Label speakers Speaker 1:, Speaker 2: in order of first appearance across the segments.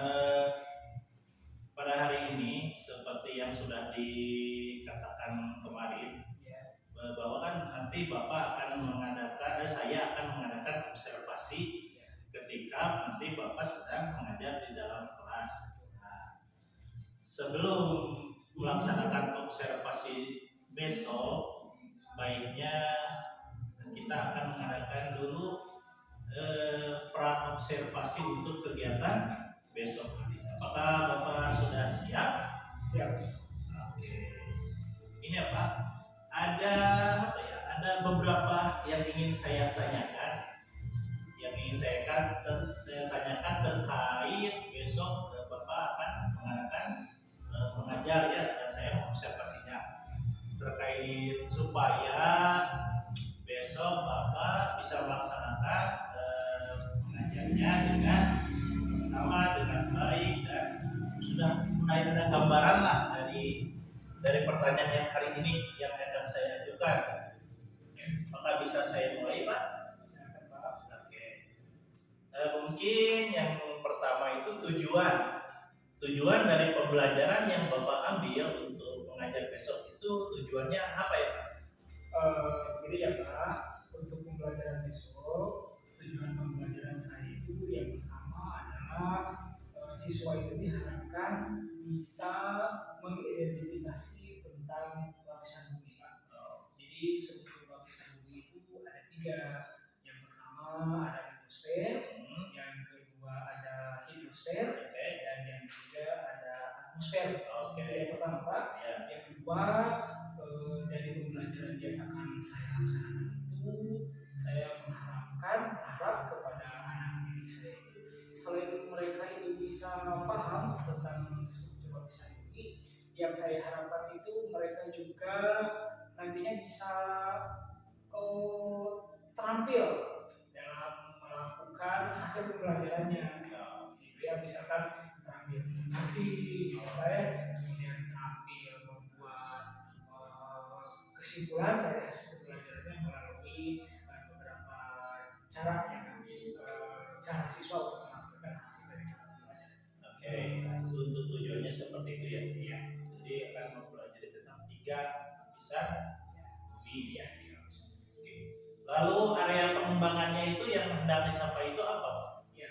Speaker 1: Eh, pada hari ini seperti yang sudah dikatakan kemarin, bahwa kan nanti Bapak akan mengadakan, saya akan mengadakan observasi ketika nanti Bapak sedang mengajar di dalam kelas. Nah, sebelum melaksanakan observasi besok, baiknya kita akan mengadakan dulu pra observasi untuk kegiatan besok hari. Apakah Bapak sudah siap?
Speaker 2: Siap.
Speaker 1: Oke. Ini apa? Ada apa ya? Ada beberapa yang ingin saya tanyakan. Yang ingin saya tanyakan terkait besok Bapak akan mengadakan mengajar ya, dan saya observasinya terkait supaya besok Bapak bisa melaksanakan mengajarnya dengan sama dengan baik, dan sudah mulai ada gambaran lah dari pertanyaan yang hari ini yang akan saya ajukan. Maka bisa saya mulai, Pak? Oke. Mungkin yang pertama itu tujuan dari pembelajaran yang Bapak ambil untuk mengajar besok itu tujuannya apa ya, Pak?
Speaker 2: Jadi ya Pak, untuk pembelajaran besok, tujuan pembelajaran saya itu yang pertama adalah siswa itu diharapkan bisa mengidentifikasi tentang lapisan bumi, Pak. Jadi struktur lapisan bumi itu ada 3. Yang pertama ada litosfer, yang kedua ada hidrosfer, dan yang ketiga ada atmosfer. Yang pertama, Pak. Yang kedua, dari pembelajaran yang akan saya laksanakan itu, saya berharap kepada anak didik saya itu, selain mereka itu bisa paham tentang struktur lapisan bumi, yang saya harapkan itu mereka juga nantinya bisa terampil dalam melakukan hasil pembelajarannya. Gitu ya, misalkan terampil presentasi, kemudian terampil membuat kesimpulan dari hasil pembelajarannya melalui beberapa cara yang cara siswa untuk melakukan hasil dari pembelajaran.
Speaker 1: Oke, untuk tujuannya seperti itu ya. Iya. Jadi akan mempelajari tentang 3 lapisan bumi ya. Oke. Lalu area pengembangannya itu yang hendak dicapai itu apa, Pak?
Speaker 2: Ya,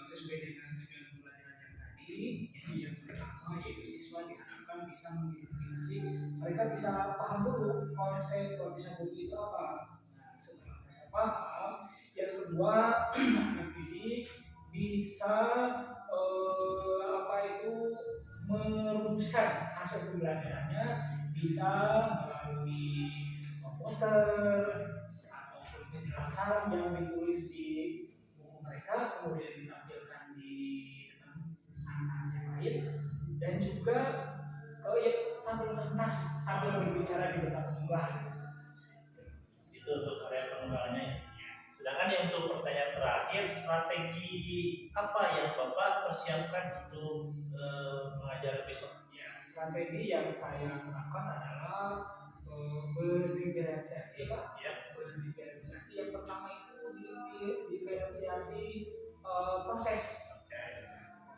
Speaker 2: sesuai dengan tujuan pembelajaran yang tadi, jadi yang pertama yaitu siswa diharapkan bisa mengidentifikasi, mereka bisa paham dulu konsep lapisan bumi itu apa. Nah, setelah mereka paham, yang kedua anak didik bisa merumuskan hasil pembelajarannya, bisa melalui poster ataupun penjelasan yang ditulis di buku mereka, kemudian ditampilkan di depan anak-anak yang lain, dan juga tampil presentasi, tampil berbicara di depan jumlah.
Speaker 1: Itu untuk area pengembangannya. Sedangkan yang untuk pertanyaan terakhir, strategi apa yang Bapak persiapkan untuk mengajar besok?
Speaker 2: Ya, strategi yang saya terapkan adalah berdiferensiasi, Pak. Ya. Berdiferensiasi. Yang pertama itu diferensiasi proses.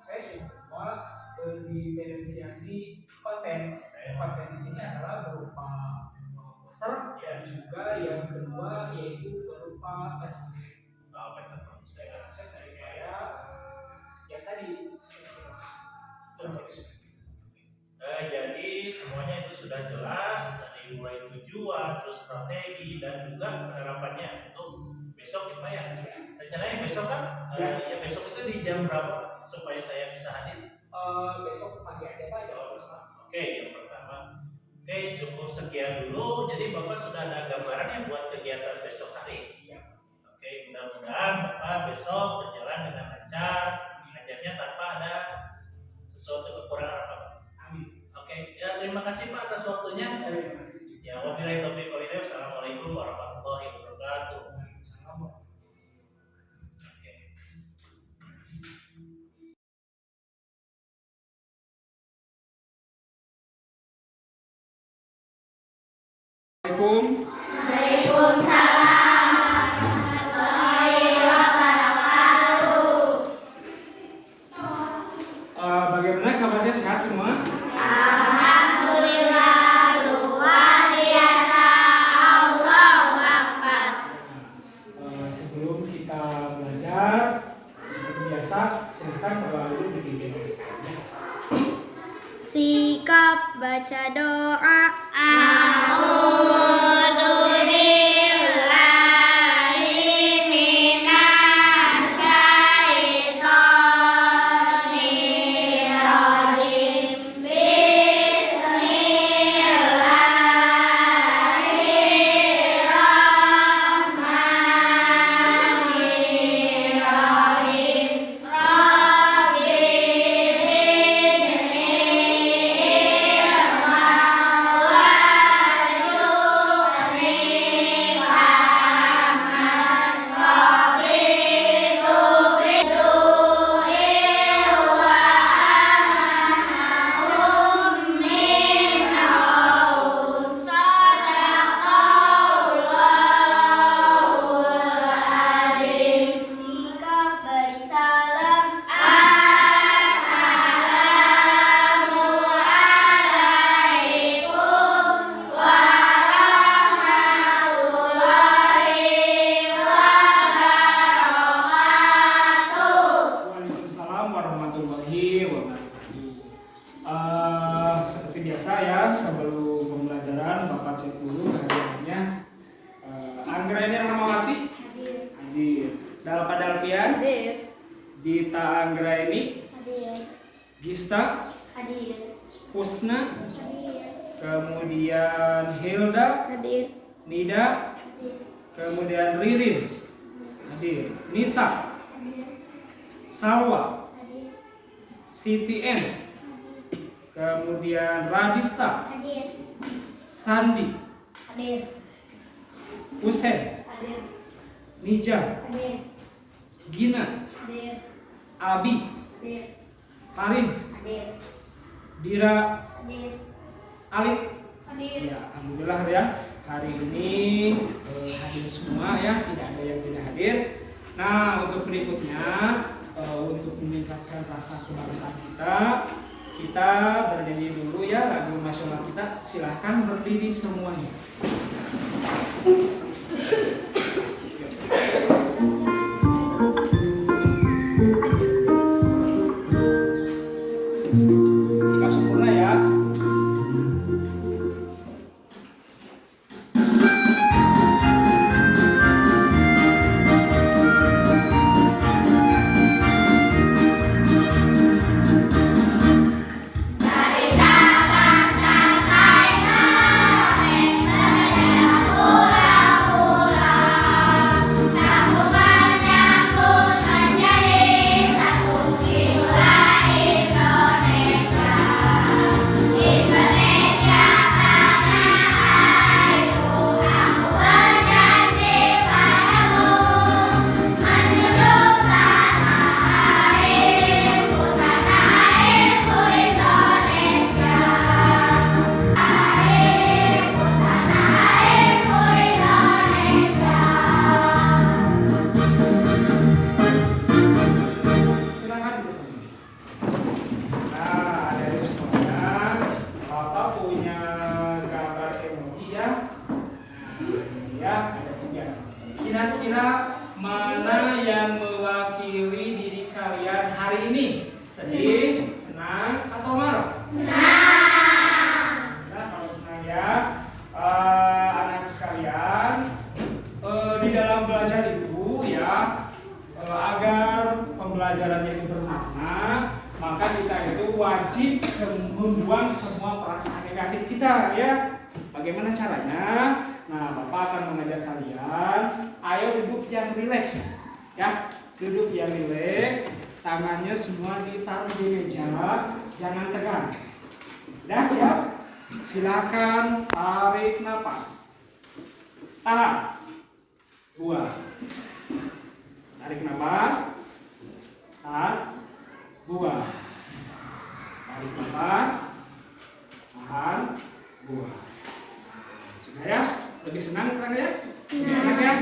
Speaker 2: Proses. Yang kedua berdiferensiasi konten. Konten di sini adalah berupa poster, dan juga yang kedua yaitu berupa metodologi daripada yang tadi.
Speaker 1: Jadi semuanya itu sudah jelas, dari mulai tujuan, terus strategi, dan juga penerapannya untuk besok ya, Pak ya. Rencananya besok kan? Ya besok itu di jam berapa supaya saya bisa hadir?
Speaker 2: Besok pagi aja, Pak.
Speaker 1: Oke, yang pertama. Oke, cukup sekian dulu. Jadi Bapak sudah ada gambarannya buat kegiatan besok hari?
Speaker 2: Iya.
Speaker 1: Oke, mudah-mudahan Bapak besok berjalan dengan lancar, mengajarnya tanpa ada sesuatu kekurangan apa.
Speaker 2: Amin.
Speaker 1: Oke, ya terima kasih Pak atas waktunya.
Speaker 2: Terima kasih.
Speaker 1: Ya, wabillahi taufiq wal hidayah. Assalamualaikum warahmatullahi wabarakatuh.
Speaker 3: Waalaikumsalam warahmatullahi wabarakatuh.
Speaker 2: biasa, silakan terlalu dipimpin oleh kalian.
Speaker 3: Sikap baca doa. Sikap beri salam.
Speaker 2: Waalaikumsalam warahmatullahi wabarakatuh. Seperti biasa ya, sebelum pembelajaran Bapak cek dulu kehadirannya. Anggraini Rahmawati hadir. Dalpa Dalpian,
Speaker 3: Hadir.
Speaker 2: Dita Anggraini,
Speaker 3: Hadir.
Speaker 2: Gista,
Speaker 3: Hadir.
Speaker 2: Husna,
Speaker 3: Hadir.
Speaker 2: kemudian Hilda,
Speaker 3: Hadir.
Speaker 2: Nida,
Speaker 3: Hadir.
Speaker 2: kemudian Ririn, hadir. Nisa,
Speaker 3: Hadir.
Speaker 2: Salwa,
Speaker 3: Hadir.
Speaker 2: Siti N, kemudian Radista,
Speaker 3: Hadir.
Speaker 2: Sandi,
Speaker 3: Hadir.
Speaker 2: Husen,
Speaker 3: Hadir.
Speaker 2: Nija,
Speaker 3: Hadir.
Speaker 2: Gina,
Speaker 3: Hadir.
Speaker 2: Abi,
Speaker 3: Hadir.
Speaker 2: Haris,
Speaker 3: Hadir.
Speaker 2: Dira,
Speaker 3: Hadir.
Speaker 2: Alif.
Speaker 3: Hadir.
Speaker 2: Ya, alhamdulillah ya. Hari ini hadir semua ya, tidak ada yang tidak hadir. Nah, untuk berikutnya untuk meningkatkan rasa kebangsaan kita bernyanyi dulu ya lagu nasional kita. Silahkan berdiri semuanya. Sikap sempurna ya. Silakan duduk. Nah, dari semuanya, Bapak punya gambar emoji ya. Nah, ini ya, ada 3. Kira-kira mana yang mewakili diri kalian hari ini? Sedih, senang, atau marah? Nah, kalau senang ya, anak sekalian, di dalam belajar itu ya, agar pembelajarannya itu bermakna, maka kita itu wajib membuang semua perasaan negatif kita ya. Bagaimana caranya? Nah, Bapak akan mengajar kalian. Ayo duduk yang rileks ya, duduk yang rileks, tangannya semua ditaruh di meja, jangan tegang. Udah siap? Silakan tarik nafas. Tahan. 2. Tarik nafas. Tahan. 2. Tarik nafas. Tahan. 2. Sudah ya? Lebih senang kan ya? Lebih enak ya?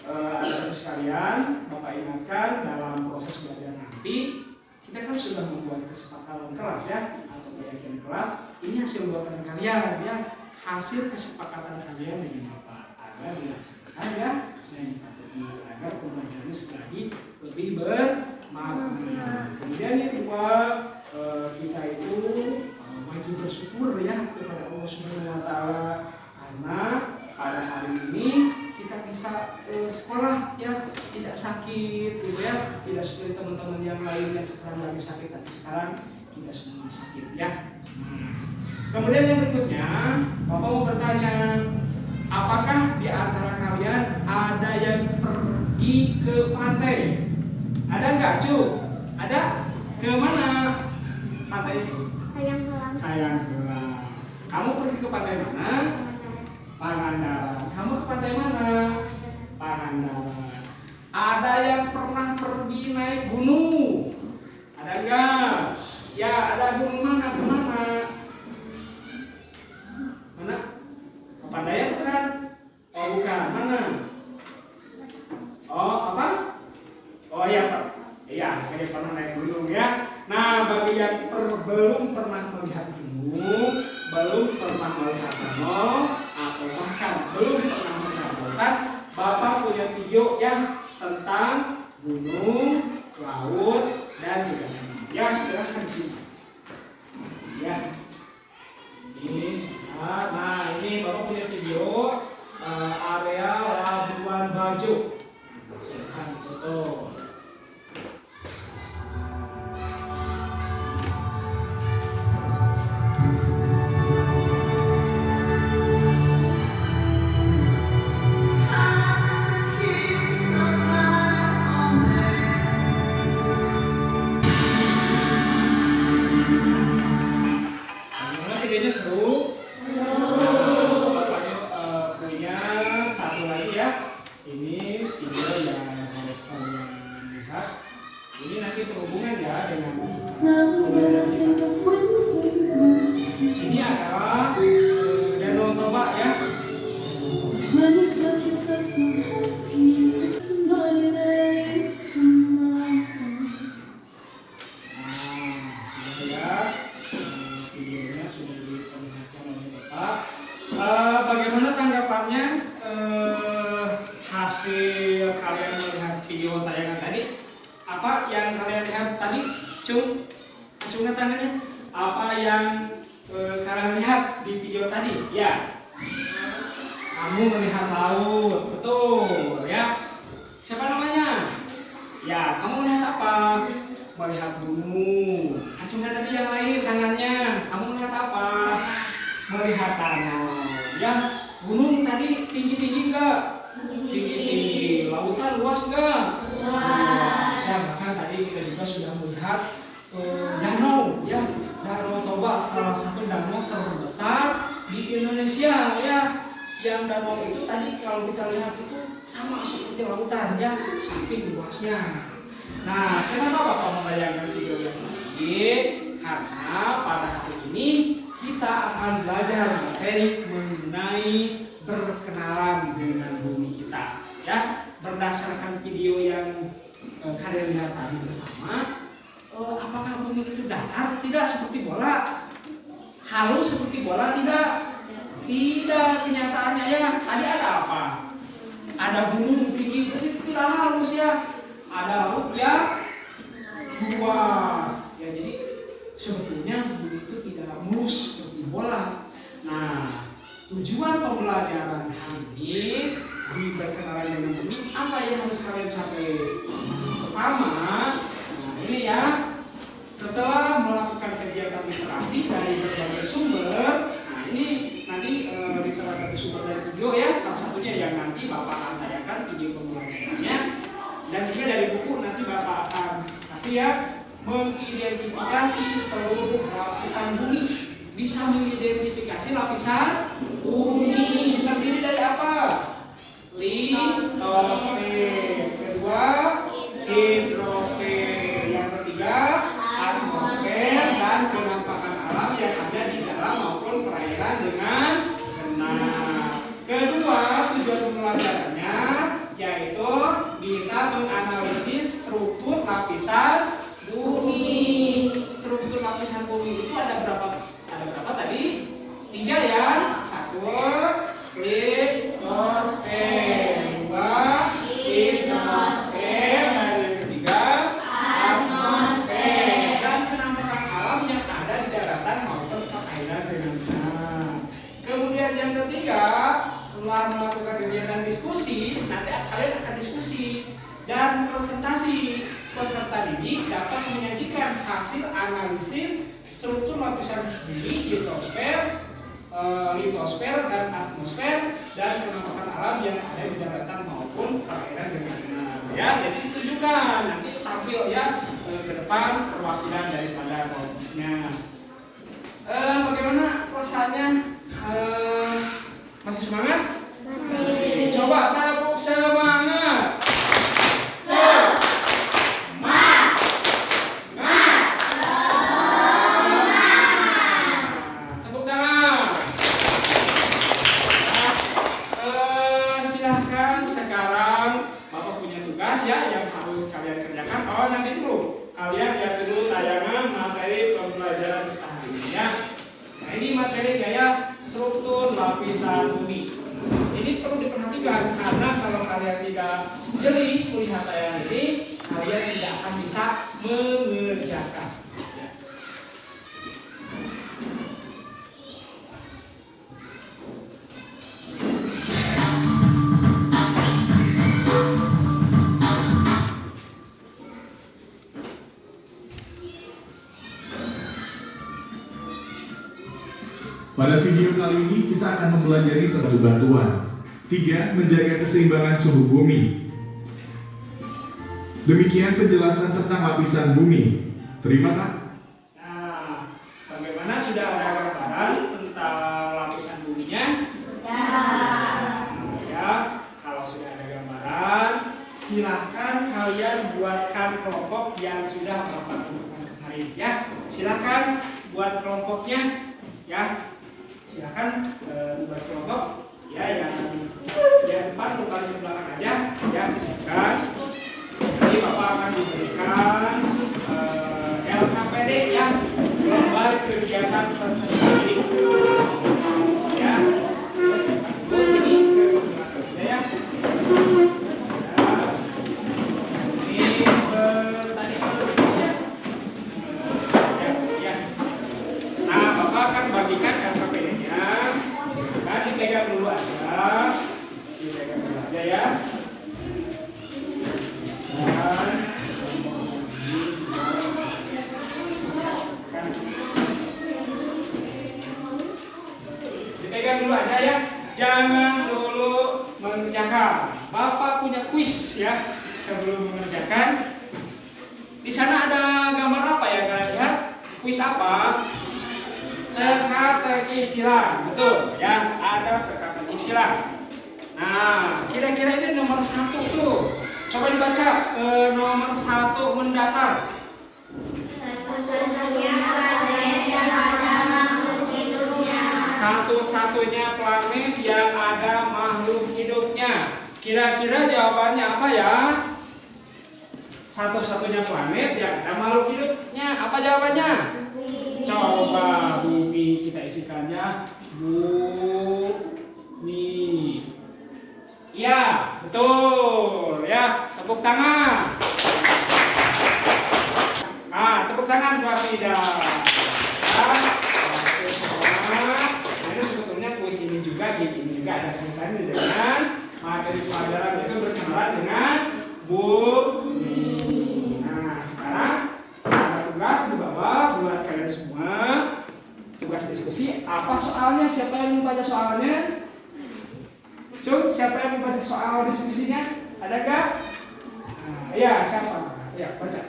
Speaker 2: Anak sekalian, Bapak ingatkan dalam proses belajar nanti kita kan sudah membuat kesepakatan kelas ya, atau keyakinan kelas. Ini hasil buatan kalian ya, hasil kesepakatan kalian dengan Bapak agar dilaksanakan ya. Yang patut agar pembelajarannya sekali lebih bermakna. Kemudian yang kedua, kita itu wajib bersyukur ya kepada Allah Subhanahu wa Ta'ala karena pada hari ini kita bisa sekolah ya, tidak sakit gitu ya, tidak seperti teman-teman yang lain yang sekarang lagi sakit, tapi sekarang kita semua sakit ya. Kemudian yang berikutnya, Bapak mau bertanya, apakah di antara kalian ada yang pergi ke pantai? Ada nggak, Cu? Ada? Ke mana pantai?
Speaker 3: Sayang helang.
Speaker 2: Sayang helang. Kamu pergi ke pantai mana? Pangandaran. Kamu ke pantai mana? Pangandaran. Ada yang pernah pergi naik gunung? Ada nggak? Ya, ada gunung mana? Kemana? Mana? Pepadaian bukan? Oh bukan, mana? Oh apa? Oh iya Pak. Iya, saya pernah naik gunung ya. Nah, bagi yang belum pernah melihat gunung, belum pernah melihat danau, atau bahkan belum pernah melihat lautan, Bapak punya video yang tentang gunung, laut, dan juga danau. Ya, silahkan di sini. Ya. Ini sudah. Nah, ini Bapak punya video area Labuan Bajo. Silahkan foto. Videonya seru. Bapaknya punya satu lagi ya. Ini video yang harus kalian lihat. Ini nanti berhubungan ya dengan pembelajaran kita. Ini adalah Danau Toba ya. Bagaimana tanggapannya hasil kalian melihat video tayangan tadi? Apa yang kalian lihat tadi? Acungkan tangannya. Apa yang kalian lihat di video tadi? Ya, kamu melihat laut, betul ya. Siapa namanya? Ya, kamu melihat apa? Melihat gunung. Acungkan tadi yang lain tangannya. Kamu melihat apa? Melihat danau. Ya, gunung tadi tinggi-tinggi enggak? Tinggi-tinggi. Lautan luas enggak? Luas. Ya, bahkan tadi kita juga sudah melihat danau ya. Danau Toba salah satu danau terbesar di Indonesia ya. Yang danau itu tadi kalau kita lihat itu sama seperti lautan ya, saking luasnya. Nah, kenapa Bapak membayangkan video yang ini? Karena pada hari ini kita akan belajar materi mengenai berkenalan dengan bumi kita ya, berdasarkan video yang kalian lihat tadi bersama. Apakah bumi itu datar? Tidak seperti bola. Halus seperti bola? Tidak. Tidak, kenyataannya ya. Tadi ada apa? Ada gunung tinggi, itu tidak halus ya. Ada laut yang luas ya. Jadi sebetulnya bumi itu tidak mulus seperti bola. Nah, tujuan pembelajaran hari ini di berkenalan dengan bumi, apa yang harus kalian capai? Pertama, nah ini ya, setelah melakukan kegiatan literasi dari berbagai sumber, nah ini nanti literasi sumber dari video ya, salah satunya yang nanti Bapak akan tayangkan video pembelajarannya, dan juga dari buku nanti Bapak akan kasih ya, mengidentifikasi seluruh lapisan bumi. Bisa mengidentifikasi lapisan bumi terdiri dari apa? Litosfer. Kedua, hidrosfer. Yang ketiga, atmosfer dan penampakan alam yang ada di dalam maupun perairan dengan benar. Kedua, tujuan pembelajarannya yaitu bisa menganalisis struktur lapisan bumi. Struktur lapisan bumi itu ada berapa? Ada berapa tadi? 3 ya. 1, litosfer. 2, hidrosfer. hasil analisis struktur lapisan bumi, litosfer dan atmosfer dan penampakan alam yang ada di daratan maupun perairan kemungkinan. Ya, jadi ditunjukkan nanti tampil ya ke depan perwakilan daripada kelompoknya. Bagaimana perasaannya? Masih semangat?
Speaker 3: Masih.
Speaker 2: Coba tepuk semangat. Tepuk tangan. Silahkan sekarang Bapak punya tugas ya yang harus kalian kerjakan. Oh, nanti dulu. Kalian lihat dulu tayangan materi pembelajaran kita hari ini ya. Nah, ini materi gaya struktur lapisan bumi. Ini perlu diperhatikan karena kalau kalian tidak jeli melihat tayangan ini, kalian tidak akan bisa mengerjakan. Ya.
Speaker 4: Pada video kali ini kita akan mempelajari tentang bebatuan. 3. Menjaga keseimbangan suhu bumi. Demikian penjelasan tentang lapisan bumi. Terima Kak.
Speaker 2: Nah, bagaimana sudah ada gambaran tentang lapisan buminya?
Speaker 3: Sudah.
Speaker 2: Nah, ya, kalau sudah ada gambaran, silahkan kalian buatkan kelompok yang sudah Bapak tentukan kemarin ya. Silahkan buat kelompoknya ya. Silahkan buat kelompok ya yang depan bukan di belakang aja ya. Silahkan. Jadi Bapak akan diberikan LKPD ya, gambar kegiatan peserta didik ya. Terus ini ke belakang ya. Ini tadi ya. Ya. Nah, Bapak akan bagikan LKPD-nya. Silakan dipegang dulu aja. Dipegang dulu aja ya. Dipegang dulu aja ya. Jangan dulu mengerjakan. Bapak punya kuis ya sebelum mengerjakan. Di sana ada gambar apa ya kalian lihat? Kuis apa? Teka-teki silang, betul ya. Ada teka-teki silang. Nah, kira-kira ini nomor 1 tuh. Coba dibaca nomor 1 mendatar.
Speaker 3: Satu-satunya planet yang ada makhluk hidupnya.
Speaker 2: Satu-satunya planet yang ada makhluk hidupnya. Kira-kira jawabannya apa ya? Satu-satunya planet yang ada makhluk hidupnya. Apa jawabannya? Coba bumi kita isikannya bumi. Ya, betul ya. Tepuk tangan. Tepuk tangan buat Fida. Nah, ini sebetulnya kuis ini juga ada kaitannya dengan materi pelajaran itu berkenalan dengan bumi. Nah, sekarang ada tugas di bawah buat kalian semua. Tugas diskusi. Apa soalnya? Siapa yang membaca soalnya? Siapa yang membaca soal diskusinya? Ada gak? Ya, siapa? Ya, baca.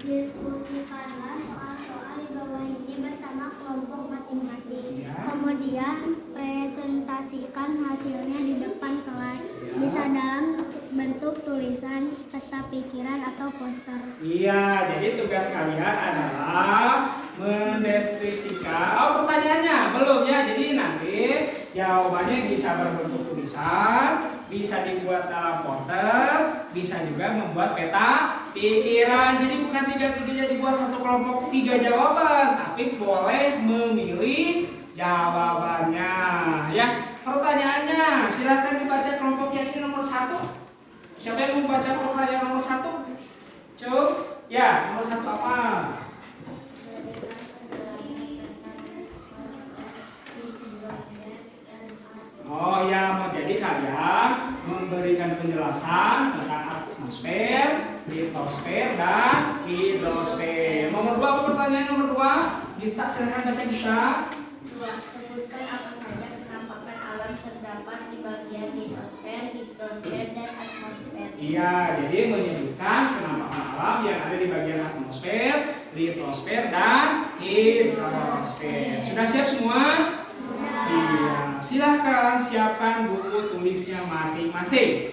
Speaker 3: Diskusikanlah soal-soal di bawah ini bersama kelompok masing-masing.
Speaker 2: Ya.
Speaker 3: Kemudian presentasikan hasilnya di depan kelas.
Speaker 2: Ya.
Speaker 3: Bisa dalam bentuk tulisan, peta pikiran atau poster.
Speaker 2: Iya, jadi tugas kalian adalah mendeskripsikan. Pertanyaannya belum ya. Jadi nanti jawabannya bisa berbentuk tulisan, bisa dibuat dalam poster, bisa juga membuat peta pikiran. Jadi bukan tiga-tiganya dibuat satu kelompok 3 jawaban, tapi boleh memilih jawabannya. Ya, pertanyaannya silakan dibaca kelompok yang ini nomor 1. Siapa yang membaca pertanyaan nomor 1? Cuk, ya nomor 1 apa? Oh ya, mau jadi kalian memberikan penjelasan tentang atmosfer, litosfer dan hidrosfer. Nomor 2 apa pertanyaan nomor 2? Gista, silakan baca Gista.
Speaker 3: 2. Sebutkan apa saja penampakan alam terdapat di bagian litosfer, hidrosfer, dan atmosfer.
Speaker 2: Iya, jadi menyebutkan penampakan alam yang ada di bagian atmosfer, litosfer, dan hidrosfer. Sudah siap semua? Siap. Silahkan siapkan buku tulisnya masing-masing.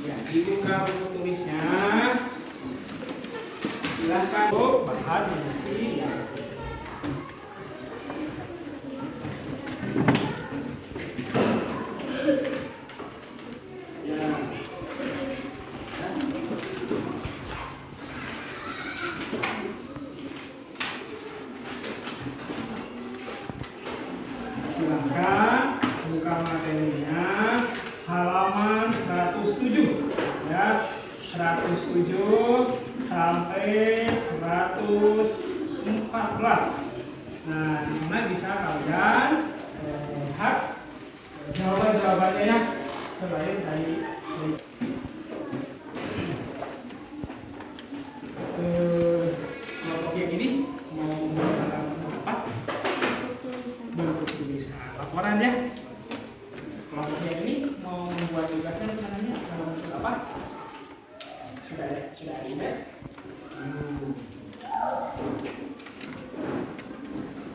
Speaker 2: Ya, dibuka buku tulisnya. Silahkan bahan masih ya. Silahkan buka materinya halaman 107 ya, 107 sampai 114. Nah, di sana bisa kalian lihat jawabannya ya, selain dari kelompok yang ini mau membuat apa? Bentuk tulisan laporan ya. Kelompok yang ini mau membuat tugasnya rencananya dalam bentuk apa? Sudah ada ya?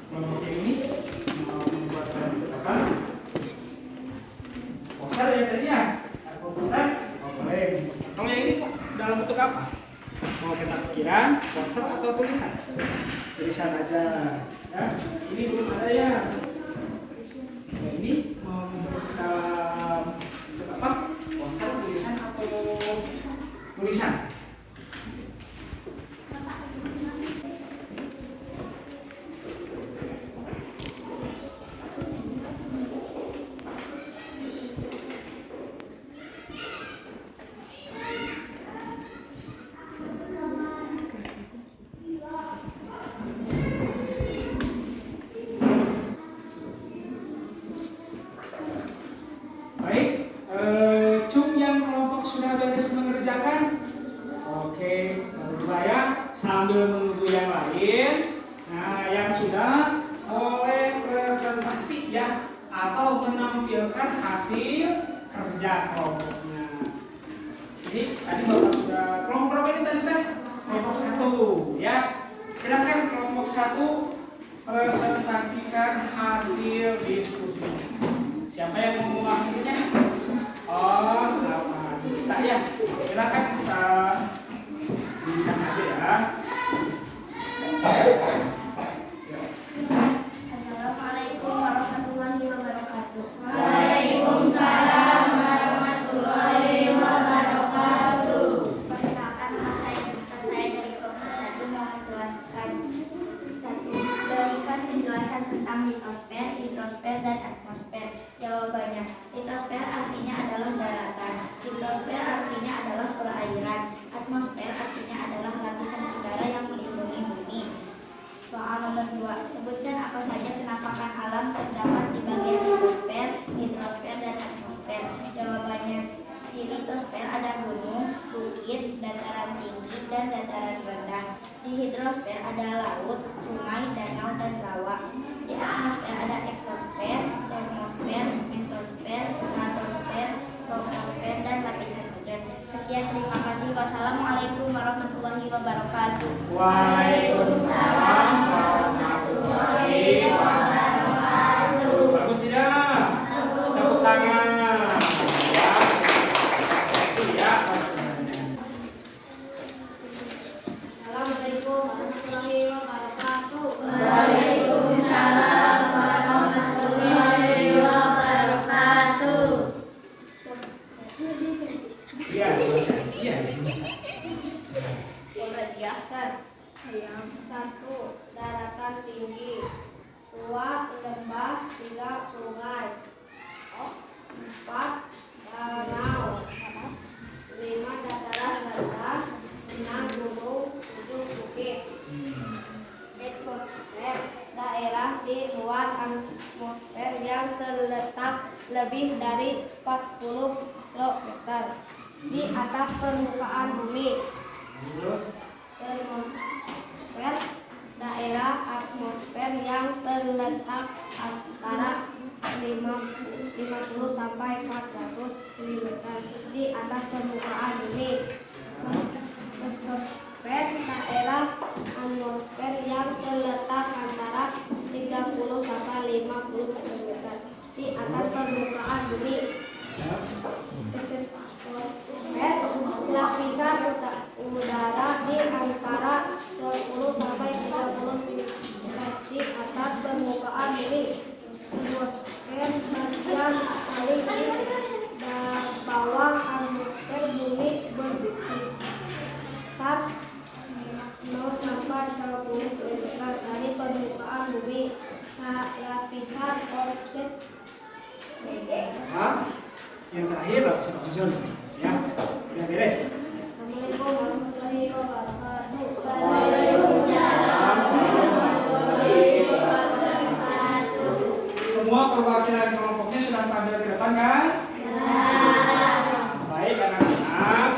Speaker 2: Kelompok yang ini mau membuat dalam bentuk apa? Poster ya tadi ya? Ada poster? Oh, boleh. Kalau yang ini dalam bentuk apa? Mau kita pikiran, poster atau tulisan? Tulisan aja ya. Ini belum ada ya. Nah, ini mau membentuk dalam bentuk apa? Poster, tulisan atau tulisan? Baik, Cung yang kelompok sudah beres mengerjakan? Oke, berdua ya, sambil menunggu yang lain. Nah, yang sudah boleh presentasi ya, atau menampilkan hasil kerja kelompoknya. Jadi tadi Bapak sudah kelompok berapa ini tadi teh? Kelompok 1 ya. Silakan kelompok 1 presentasikan hasil diskusinya. Siapa yang mau mewakilinya? Oh, sama Gista ya. Silakan Gista. Di sana aja ya.
Speaker 3: Assalamualaikum warahmatullahi wabarakatuh.
Speaker 5: Waalaikumsalam warahmatullahi wabarakatuh.
Speaker 3: Perkenalkan, nama saya Gista, saya dari kelompok 1 mau menjelaskan berikan penjelasan tentang litosfer, hidrosfer, dan atmosfer. Jawabannya, litosfer artinya adalah daratan, hidrosfer artinya adalah perairan, atmosfer artinya adalah lapisan udara yang melindungi bumi. Soal nomor 2, sebutkan apa saja penampakan alam terdapat di bagian litosfer, hidrosfer, dan atmosfer. Jawabannya, di litosfer ada gunung, bukit, dataran tinggi, dan dataran rendah. Di hidrosfer ada laut, sungai, danau, dan rawa. Di atmosfer ada eksosfer, termosfer, mesosfer, stratosfer, troposfer, dan lapisan ozon. Sekian, terima kasih. Wassalamualaikum warahmatullahi wabarakatuh.
Speaker 2: Waalaikumsalam warahmatullahi wabarakatuh. Bagus tidak? Tepuk tangan. Ya. Ya.
Speaker 3: Assalamualaikum warahmatullahi wabarakatuh.
Speaker 5: Waalaikumsalam warahmatullahi wabarakatuh.
Speaker 2: Iya, iya.
Speaker 3: Pembagian yang 1, daratan tinggi, 2, lembah, 3, sungai, 4, danau, 5, dataran rendah, 6, gunung, 7, bukit. Eksosfer, daerah di luar atmosfer yang terletak lebih dari 40 km di atas permukaan bumi. Termosfer daerah atmosfer yang terletak antara 50 sampai 400 mm di atas permukaan bumi. Mesosfer daerah atmosfer yang terletak antara 30 sampai 50 cm di atas permukaan bumi. Lapisan udara di antara 10 sampai 30 cm di atas permukaan bumi. Atmosfer bagian paling di bawah atmosfer bumi berkisar 0 sampai 10 cm dari permukaan bumi. Lapisan ozon.
Speaker 2: Yang terakhir lapisan ozon. Ya, udah beres.
Speaker 3: Assalamualaikum warahmatullahi wabarakatuh.
Speaker 2: Semua perwakilan kelompoknya sudah tampil di depan kan? Baik anak-anak,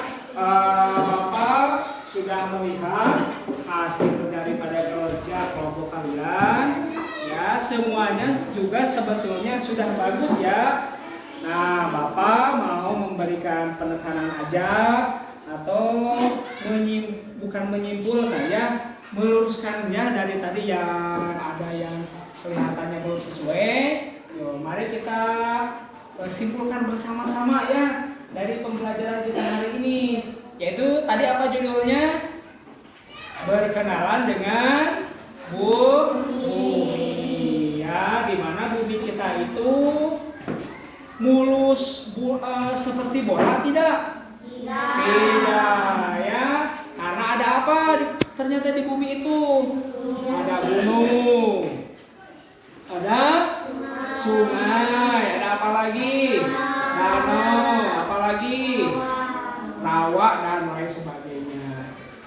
Speaker 2: Bapak sudah melihat hasil daripada kerja kelompok kalian. Ya, semuanya juga sebetulnya sudah bagus ya. Nah, Bapak mau memberikan penekanan aja atau bukan menyimpulkan ya, meluruskannya dari tadi yang ada yang kelihatannya belum sesuai. Yuk, mari kita simpulkan bersama-sama ya dari pembelajaran kita hari ini. Yaitu tadi apa judulnya? Berkenalan dengan bumi. Ya, di mana bumi kita itu mulus seperti bola tidak? Tidak ya. Karena ada apa ternyata di bumi itu? Ada gunung. Ada sungai, ada apa lagi? Danau, apa lagi? Rawa dan lain sebagainya.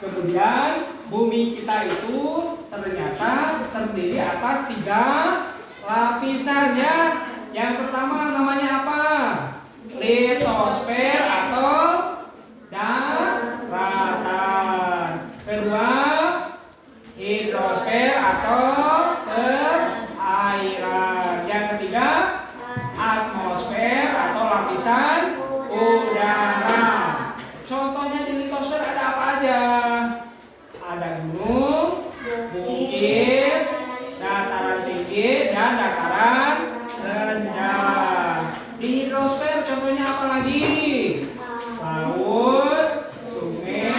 Speaker 2: Kemudian bumi kita itu ternyata terdiri atas 3 lapisan ya. Yang pertama namanya apa? Litosfer atau daratan. Kedua, hidrosfer atau perairan. Yang ketiga, atmosfer atau lapisan udara. Contohnya di litosfer ada apa aja? Ada gunung, bukit, dataran tinggi, dan dataran rendah. Di hidrosfer contohnya apa lagi? Laut, sungai,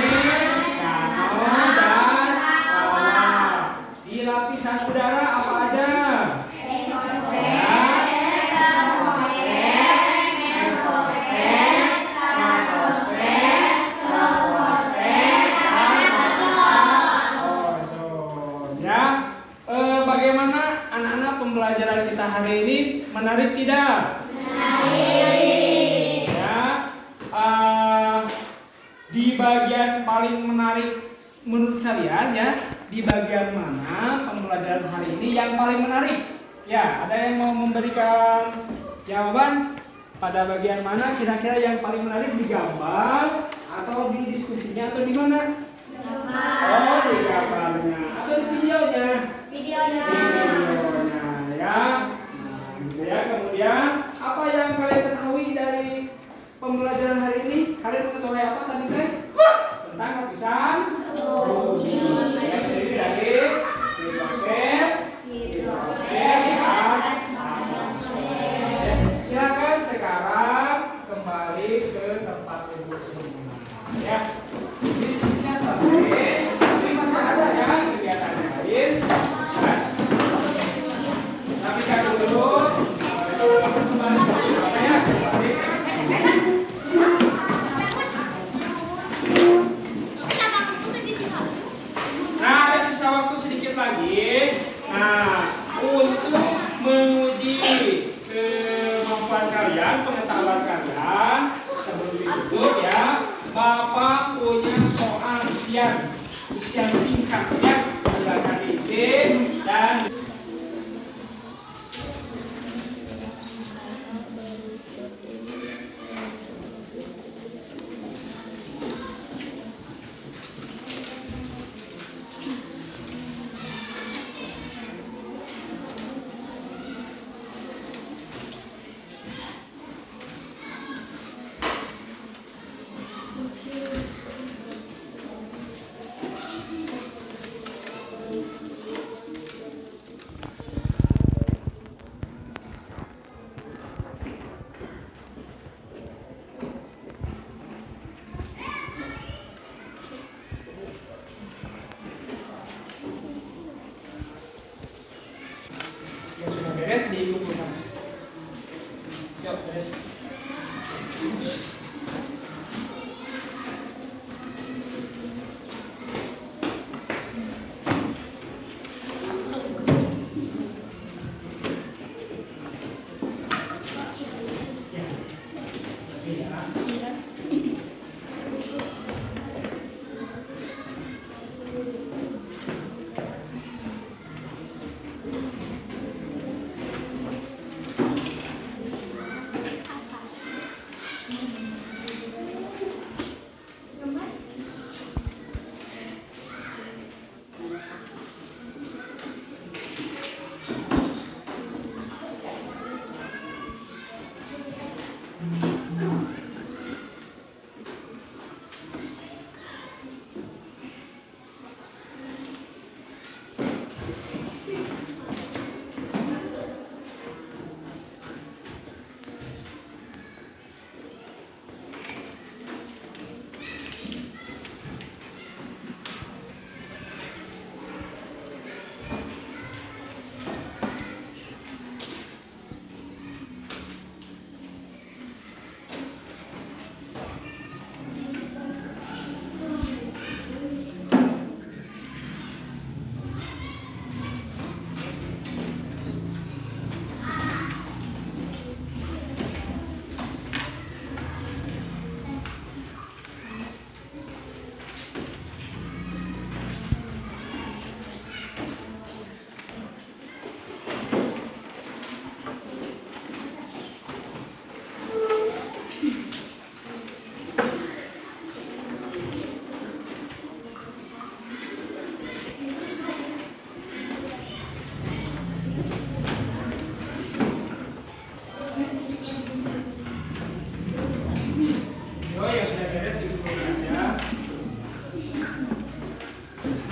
Speaker 2: danau, dan rawa. Di lapisan udara apa aja? Bagaimana anak-anak pembelajaran kita hari ini? Menarik tidak? Menarik. Ya, di bagian paling menarik menurut kalian ya, di bagian mana pembelajaran hari ini yang paling menarik? Ya, ada yang mau memberikan jawaban? Pada bagian mana kira-kira yang paling menarik, di gambar atau di diskusinya atau di mana? Oh, di gambarnya atau di videonya? Videonya ya. Nah, gitu ya. Kemudian apa yang kalian ketahui dari pembelajaran hari ini? Kalian mengetahui apa tadi teh? Tentang lapisan bumi. Ya, jadi dari litosfer, hidrosfer, dan atmosfer. Silakan sekarang kembali ke tempat duduk semua. Ya, diskusinya selesai. Tapi masih ada ya kegiatan yang lain. Tapi kan dulu kembali ke Surabaya, kembali. Nah, ada sisa waktu sedikit lagi. Nah, untuk menguji kemampuan kalian, pengetahuan kalian, sebelum ditutup ya, Bapak punya soal isian singkat ya. Silakan diisi dan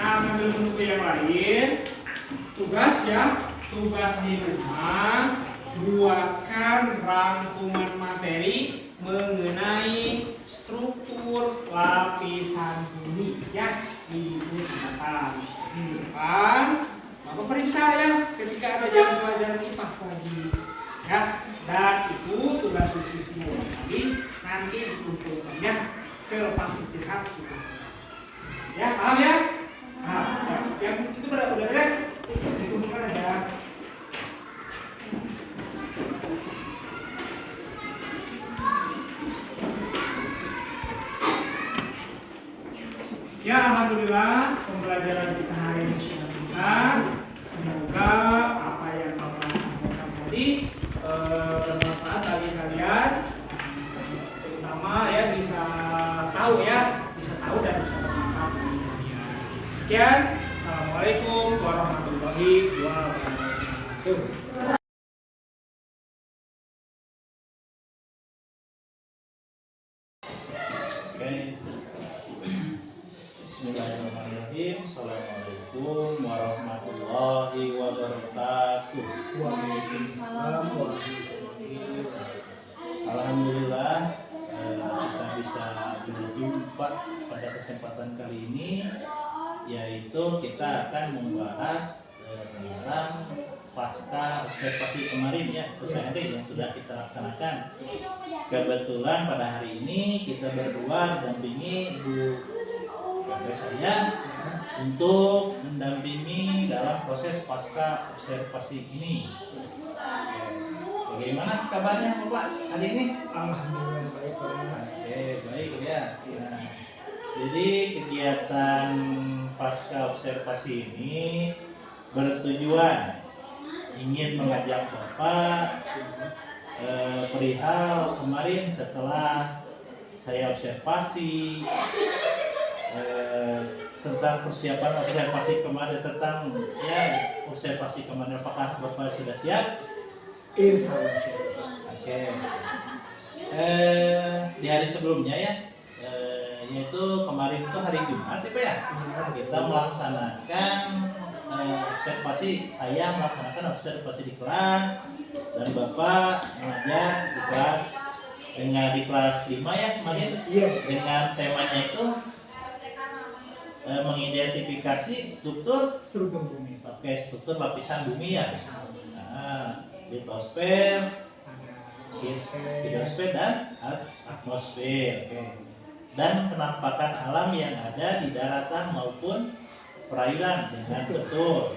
Speaker 2: Nah, sambil menunggu yang lain, tugas di rumah, buatkan rangkuman materi mengenai struktur lapisan bumi ya di buku catatan. Di depan, Bapak periksa ya ketika ada jam pelajaran IPA pagi ya. Dan itu tugas diskusinya tadi nanti dikumpulkannya selepas istirahat gitu. Ya, paham ya? Nah, yang itu udah beres, dikumpulkan aja. Ya, alhamdulillah pembelajaran kita hari ini sudah tuntas. Semoga apa yang Bapak sampaikan tadi bermanfaat bagi kalian, terutama ya bisa tahu dan bisa bermanfaat bagi kalian. Sekian, assalamualaikum warahmatullahi wabarakatuh.
Speaker 1: Bismillahirrahmanirrahim. Assalamualaikum warahmatullahi wabarakatuh.
Speaker 2: Waalaikumsalam warahmatullahi wabarakatuh.
Speaker 1: Alhamdulillah kita bisa berjumpa pada kesempatan kali ini, yaitu kita akan membahas tentang pasca observasi kemarin ya, hari yang sudah kita laksanakan. Kebetulan pada hari ini kita berdua mendampingi Bu saya untuk mendampingi dalam proses pasca observasi ini. Bagaimana kabarnya Bapak hari ini?
Speaker 2: Alhamdulillah baik Pak.
Speaker 1: Oke, baik ya. Nah, jadi kegiatan pasca observasi ini bertujuan ingin mengajak Bapak perihal kemarin setelah saya observasi tentang persiapan observasi kemarin, tentang ya observasi kemarin, apakah Bapak sudah siap?
Speaker 2: Insya Allah siap.
Speaker 1: Oke. Di hari sebelumnya ya, yaitu kemarin itu hari Jumat ya, kita melaksanakan observasi. Saya melaksanakan observasi di kelas dan Bapak mengajar di kelas di kelas 5 ya kemarin.
Speaker 2: Iya.
Speaker 1: Dengan temanya itu mengidentifikasi struktur
Speaker 2: bumi.
Speaker 1: Oke, struktur lapisan bumi ya. Nah, litosfer, hidrosfer dan atmosfer. Oke. Dan penampakan alam yang ada di daratan maupun perairan dengan betul.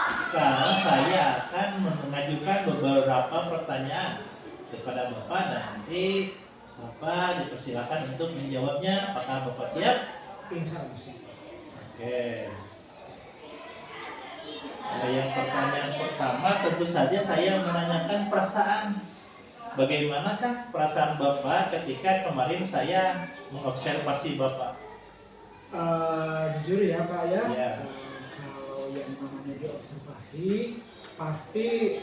Speaker 1: Sekarang saya akan mengajukan beberapa pertanyaan kepada Bapak dan nanti Bapak dipersilakan untuk menjawabnya. Apakah Bapak siap?
Speaker 2: Insya Allah siap.
Speaker 1: Oke. Yang pertanyaan pertama tentu saja saya menanyakan perasaan. Bagaimanakah perasaan Bapak ketika kemarin saya mengobservasi Bapak?
Speaker 2: Jujur ya Pak ya.
Speaker 1: Ya.
Speaker 2: Kalau yang namanya diobservasi pasti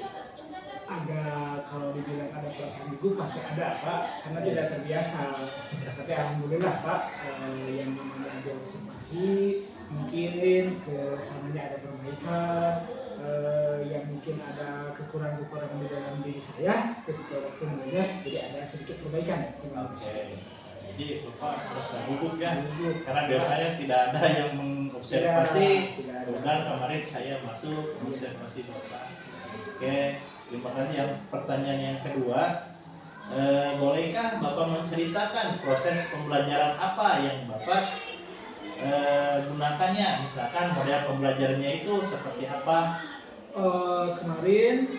Speaker 2: agak, kalau dibilang ada perasaan gugup pasti ada Pak, karena tidak terbiasa. Tapi alhamdulillah Pak, yang namanya diobservasi mungkin kesananya ada perbaikan, yang mungkin ada kekurangan-kekurangan di dalam diri saya ketika waktu mengajar, jadi ada sedikit perbaikan.
Speaker 1: Oke. Jadi Bapak merasa gugup ya, karena biasanya tidak ada yang mengobservasi. Kemudian kemarin saya masuk mengobservasi Bapak. Oke, terima kasih. Yang pertanyaan yang kedua, bolehkah Bapak menceritakan proses pembelajaran apa yang Bapak gunakannya? Misalkan model pembelajarannya itu seperti apa?
Speaker 2: Kemarin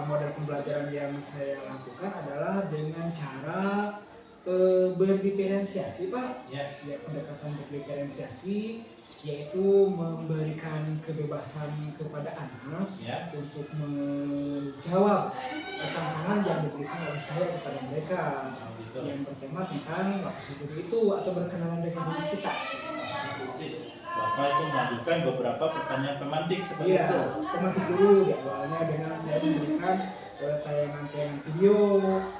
Speaker 2: model pembelajaran yang saya lakukan adalah dengan cara berdiferensiasi Pak.
Speaker 1: Ya.
Speaker 2: Ya, pendekatan berdiferensiasi, yaitu memberikan kebebasan kepada anak
Speaker 1: Ya.
Speaker 2: untuk menjawab tantangan yang diberikan oleh saya kepada mereka,
Speaker 1: Gitu.
Speaker 2: yang bertema tentang lapisan bumi itu atau berkenalan dengan diri kita.
Speaker 1: Bapak itu mengajukan beberapa pertanyaan pemantik seperti
Speaker 2: Iya,
Speaker 1: itu.
Speaker 2: pemantik dulu di awalnya dengan saya memberikan tayangan-tayangan video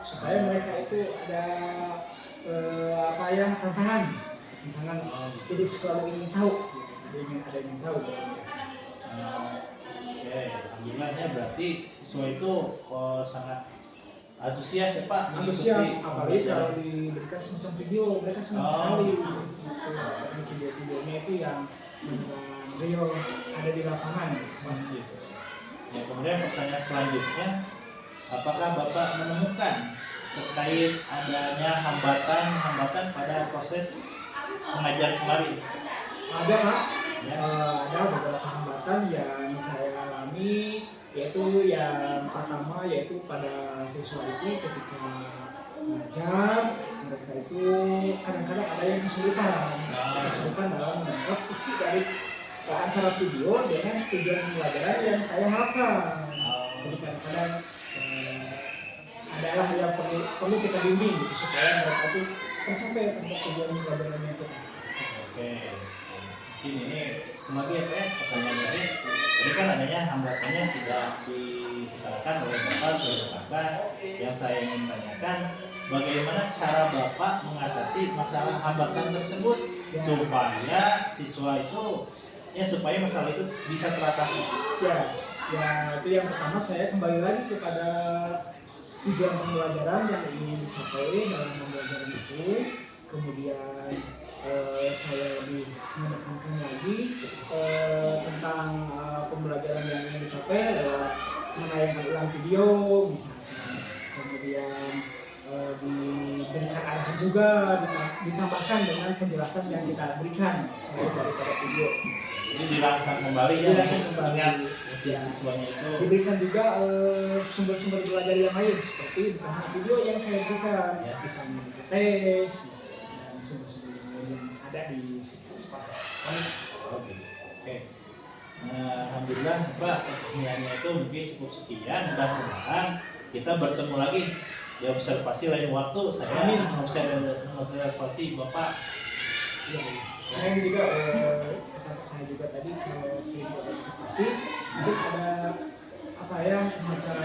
Speaker 2: supaya mereka itu ada yang tantangan, jadi selalu ingin tahu, ada ingin tahu.
Speaker 1: Oke, alhamdulillahnya berarti siswa itu sangat antusias ya Pak.
Speaker 2: Antusias, apalagi kalau diberikan semacam video, mereka senang sekali. Ini video-videonya itu yang real ada di lapangan.
Speaker 1: Gitu. Ya, kemudian pertanyaan selanjutnya, apakah Bapak menemukan terkait adanya hambatan pada proses mengajar kemarin?
Speaker 2: Ada Pak,
Speaker 1: Ya.
Speaker 2: ada beberapa hambatan yang saya alami, yaitu yang pertama yaitu pada siswa itu ketika mengajar, mereka itu kadang-kadang ada yang kesulitan dalam menangkap isi dari antara video dengan tujuan pembelajaran yang saya hafal. Jadi kadang-kadang adalah yang perlu kita bimbing gitu, supaya mereka itu tercapai tentang tujuan pembelajarannya itu.
Speaker 1: Oke, mungkin ini kembali ya Pak, pertanyaan dari ini kan adanya hambatannya sudah diutarakan oleh Bapak, sudah Bapak. Yang saya ingin tanyakan, bagaimana cara Bapak mengatasi masalah hambatan tersebut supaya siswa itu supaya masalah itu bisa teratasi.
Speaker 2: Ya itu yang pertama, saya kembali lagi kepada tujuan pembelajaran yang ingin dicapai dalam pembelajaran itu. Kemudian saya lebih menekankan lagi tentang pembelajaran yang ingin dicapai lewat menayangkan ulang video misalkan. Kemudian diberikan arahan juga, ditambahkan dengan penjelasan yang kita berikan selain daripada video.
Speaker 1: Jadi dirangsang kembali ya, ingat siswanya itu.
Speaker 2: Diberikan juga sumber-sumber belajar yang lain seperti bukan hanya video yang saya berikan, misalnya tes dan sumber-sumber yang ada di sekolah.
Speaker 1: Oke. Alhamdulillah Pak, pertanyaannya itu mungkin cukup sekian. Mudah-mudahan kita bertemu lagi di observasi lain waktu. Saya observasi Bapak.
Speaker 2: Saya juga saya juga tadi ke sini observasi, mungkin ada apa ya semacam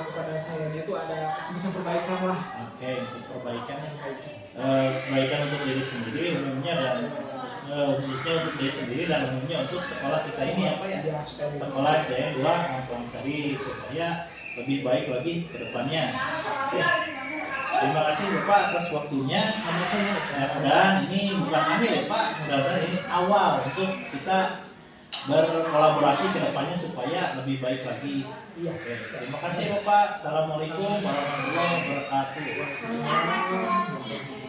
Speaker 2: kepada saya itu ada semacam perbaikan lah.
Speaker 1: Oke, untuk perbaikan untuk diri sendiri umumnya dan khususnya untuk diri sendiri dan umumnya untuk sekolah kita ini apa ya? Sekolah SDN 2 Angkuang Sari supaya lebih baik lagi ke depannya. Oke. Terima kasih Bapak atas waktunya.
Speaker 2: Sama-sama.
Speaker 1: Dan ini bukan akhir ya Pak, mudah-mudahan ini awal untuk kita berkolaborasi ke depannya supaya lebih baik lagi.
Speaker 2: Iya.
Speaker 1: Oke, terima kasih Bapak. Assalamualaikum warahmatullahi wabarakatuh.
Speaker 2: Sama-sama.